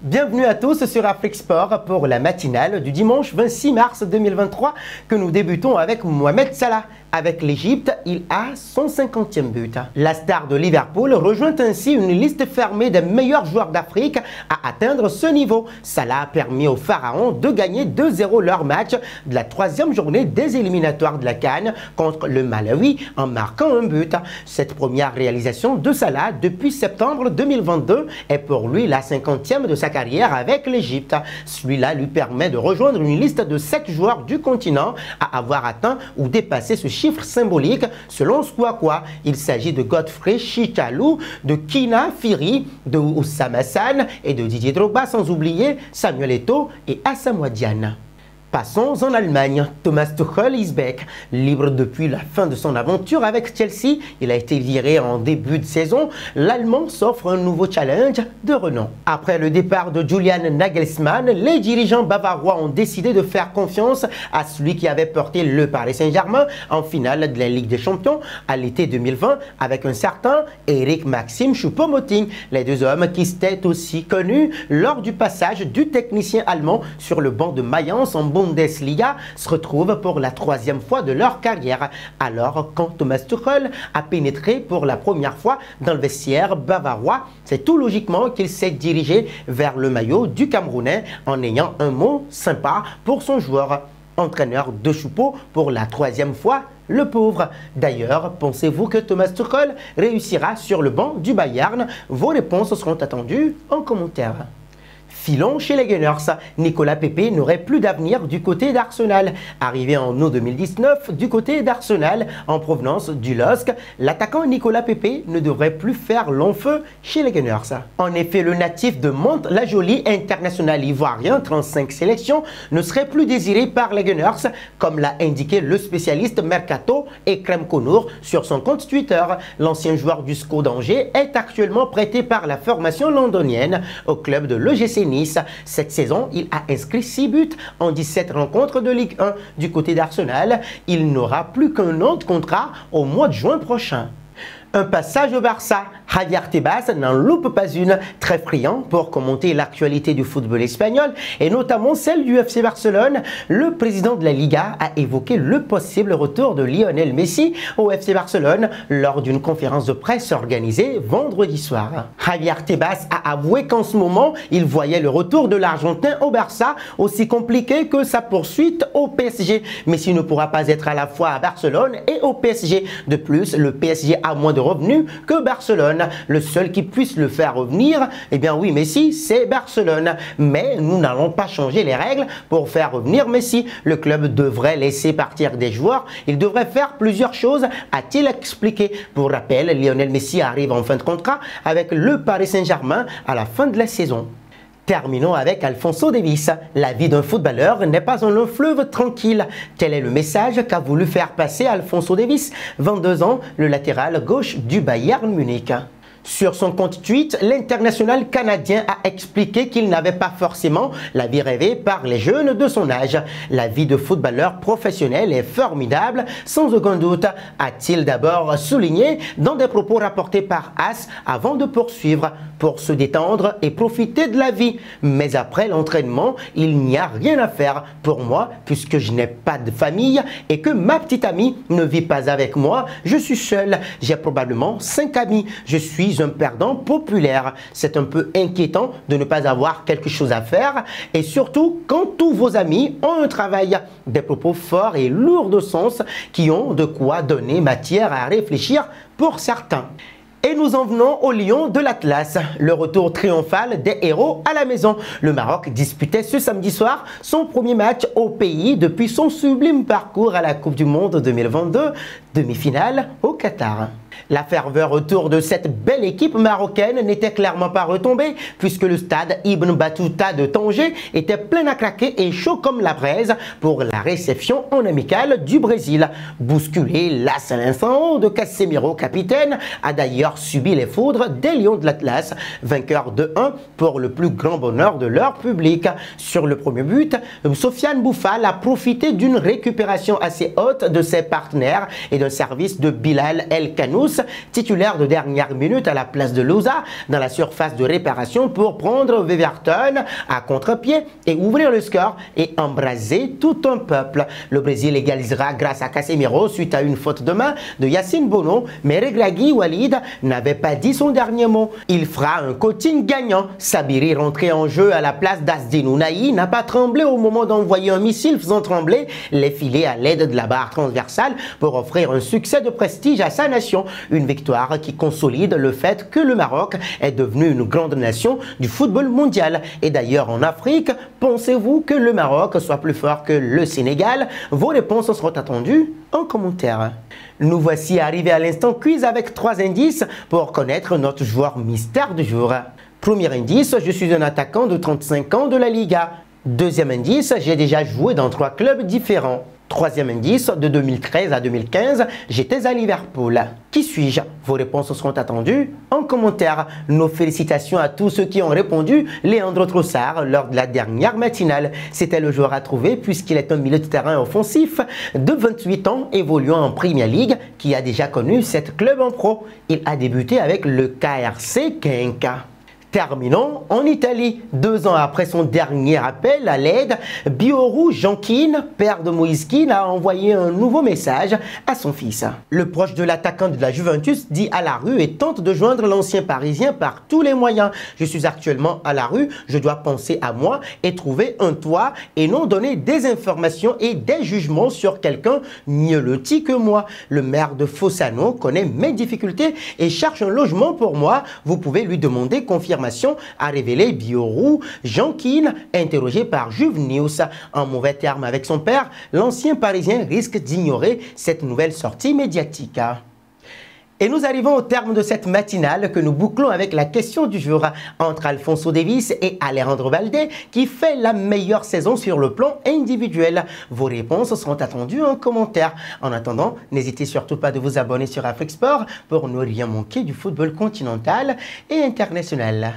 Bienvenue à tous sur Afrique Sport pour la matinale du dimanche 26 mars 2023 que nous débutons avec Mohamed Salah. Avec l'Égypte, il a son 50e but. La star de Liverpool rejoint ainsi une liste fermée des meilleurs joueurs d'Afrique à atteindre ce niveau. Salah a permis aux Pharaons de gagner 2-0 leur match de la 3e journée des éliminatoires de la CAN contre le Malawi en marquant un but. Cette première réalisation de Salah depuis septembre 2022 est pour lui la 50e de sa carrière avec l'Égypte. Celui-là lui permet de rejoindre une liste de 7 joueurs du continent à avoir atteint ou dépassé ce chiffre symbolique selon Squawka. Il s'agit de Godfrey Chichalou, de Kina Firi, de Oussama Hassan et de Didier Drogba, sans oublier Samuel Eto'o et Asamoah Gyan. Passons en Allemagne. Thomas Tuchel is back. Libre depuis la fin de son aventure avec Chelsea, il a été viré en début de saison. L'Allemand s'offre un nouveau challenge de renom. Après le départ de Julian Nagelsmann, les dirigeants bavarois ont décidé de faire confiance à celui qui avait porté le Paris Saint-Germain en finale de la Ligue des Champions à l'été 2020 avec un certain Eric Maxim Choupo-Moting. Les deux hommes qui s'étaient aussi connus lors du passage du technicien allemand sur le banc de Mayence en Bundesliga se retrouvent pour la 3e fois de leur carrière. Alors, quand Thomas Tuchel a pénétré pour la première fois dans le vestiaire bavarois, c'est tout logiquement qu'il s'est dirigé vers le maillot du Camerounais en ayant un mot sympa pour son joueur. Entraîneur de Choupo pour la 3e fois, le pauvre. D'ailleurs, pensez-vous que Thomas Tuchel réussira sur le banc du Bayern? Vos réponses seront attendues en commentaire. Filons chez les Gunners. Nicolas Pepe n'aurait plus d'avenir du côté d'Arsenal. Arrivé en août 2019 du côté d'Arsenal en provenance du LOSC, l'attaquant Nicolas Pepe ne devrait plus faire long feu chez les Gunners. En effet, le natif de Mantes-la-Jolie, international ivoirien, 35 sélections, ne serait plus désiré par les Gunners, comme l'a indiqué le spécialiste Mercato Ekrem Konour sur son compte Twitter. L'ancien joueur du SCO d'Angers est actuellement prêté par la formation londonienne au club de l'EGC Nice. Cette saison, il a inscrit 6 buts en 17 rencontres de Ligue 1 du côté d'Arsenal. Il n'aura plus qu'un an de contrat au mois de juin prochain. Un passage au Barça. Javier Tebas n'en loupe pas une, très friand pour commenter l'actualité du football espagnol et notamment celle du FC Barcelone. Le président de la Liga a évoqué le possible retour de Lionel Messi au FC Barcelone lors d'une conférence de presse organisée vendredi soir. Javier Tebas a avoué qu'en ce moment, il voyait le retour de l'Argentin au Barça aussi compliqué que sa poursuite au PSG. Messi ne pourra pas être à la fois à Barcelone et au PSG. De plus, le PSG a moins de revenus que Barcelone. Le seul qui puisse le faire revenir, eh bien oui, Messi, c'est Barcelone. Mais nous n'allons pas changer les règles pour faire revenir Messi. Le club devrait laisser partir des joueurs. Il devrait faire plusieurs choses, a-t-il expliqué. Pour rappel, Lionel Messi arrive en fin de contrat avec le Paris Saint-Germain à la fin de la saison. Terminons avec Alphonso Davies. La vie d'un footballeur n'est pas un long fleuve tranquille. Tel est le message qu'a voulu faire passer Alphonso Davies, 22 ans, le latéral gauche du Bayern Munich. Sur son compte tweet, l'international canadien a expliqué qu'il n'avait pas forcément la vie rêvée par les jeunes de son âge. La vie de footballeur professionnel est formidable, sans aucun doute, a-t-il d'abord souligné dans des propos rapportés par AS avant de poursuivre. Pour se détendre et profiter de la vie. Mais après l'entraînement, il n'y a rien à faire pour moi puisque je n'ai pas de famille et que ma petite amie ne vit pas avec moi. Je suis seul. J'ai probablement 5 amis. Je suis un perdant populaire. C'est un peu inquiétant de ne pas avoir quelque chose à faire et surtout quand tous vos amis ont un travail. Des propos forts et lourds de sens qui ont de quoi donner matière à réfléchir pour certains. Et nous en venons au lion de l'Atlas, le retour triomphal des héros à la maison. Le Maroc disputait ce samedi soir son premier match au pays depuis son sublime parcours à la Coupe du Monde 2022, demi-finale au Qatar. La ferveur autour de cette belle équipe marocaine n'était clairement pas retombée puisque le stade Ibn Battuta de Tanger était plein à craquer et chaud comme la braise pour la réception en amicale du Brésil. Bousculé, l'as à l'instant de Casemiro, capitaine, a d'ailleurs subi les foudres des Lions de l'Atlas, vainqueurs de 1 pour le plus grand bonheur de leur public. Sur le premier but, Sofiane Boufal a profité d'une récupération assez haute de ses partenaires et d'un service de Bilal El Khanous Vinicius, titulaire de dernière minute à la place de Louza, dans la surface de réparation pour prendre Weverton à contre-pied et ouvrir le score et embraser tout un peuple. Le Brésil égalisera grâce à Casemiro suite à une faute de main de Yacine Bono, mais Regragui Walid n'avait pas dit son dernier mot. Il fera un coaching gagnant. Sabiri, rentré en jeu à la place d'Asdin Ounahi, n'a pas tremblé au moment d'envoyer un missile faisant trembler les filets à l'aide de la barre transversale pour offrir un succès de prestige à sa nation. Une victoire qui consolide le fait que le Maroc est devenu une grande nation du football mondial. Et d'ailleurs en Afrique, pensez-vous que le Maroc soit plus fort que le Sénégal? Vos réponses seront attendues en commentaire. Nous voici arrivés à l'instant quiz avec 3 indices pour connaître notre joueur mystère du jour. Premier indice, je suis un attaquant de 35 ans de la Liga. Deuxième indice, j'ai déjà joué dans 3 clubs différents. Troisième indice, de 2013 à 2015, j'étais à Liverpool. Qui suis-je? Vos réponses seront attendues en commentaire. Nos félicitations à tous ceux qui ont répondu. Leandro Trossard lors de la dernière matinale. C'était le joueur à trouver puisqu'il est un milieu de terrain offensif de 28 ans évoluant en Premier League qui a déjà connu 7 clubs en pro. Il a débuté avec le KRC Genk. Terminons en Italie. 2 ans après son dernier appel à l'aide, Bioru Jankin, père de Moïse Kean, a envoyé un nouveau message à son fils. Le proche de l'attaquant de la Juventus dit à la rue et tente de joindre l'ancien Parisien par tous les moyens. Je suis actuellement à la rue, je dois penser à moi et trouver un toit et non donner des informations et des jugements sur quelqu'un mieux loti que moi. Le maire de Fossano connaît mes difficultés et cherche un logement pour moi. Vous pouvez lui demander confirmation, a révélé Bioru Jankin, interrogé par Juve News. En mauvais termes avec son père, l'ancien Parisien risque d'ignorer cette nouvelle sortie médiatique. Et nous arrivons au terme de cette matinale que nous bouclons avec la question du jour entre Alphonso Davies et Alejandro Balde, qui fait la meilleure saison sur le plan individuel. Vos réponses seront attendues en commentaire. En attendant, n'hésitez surtout pas de vous abonner sur Afrique Sport pour ne rien manquer du football continental et international.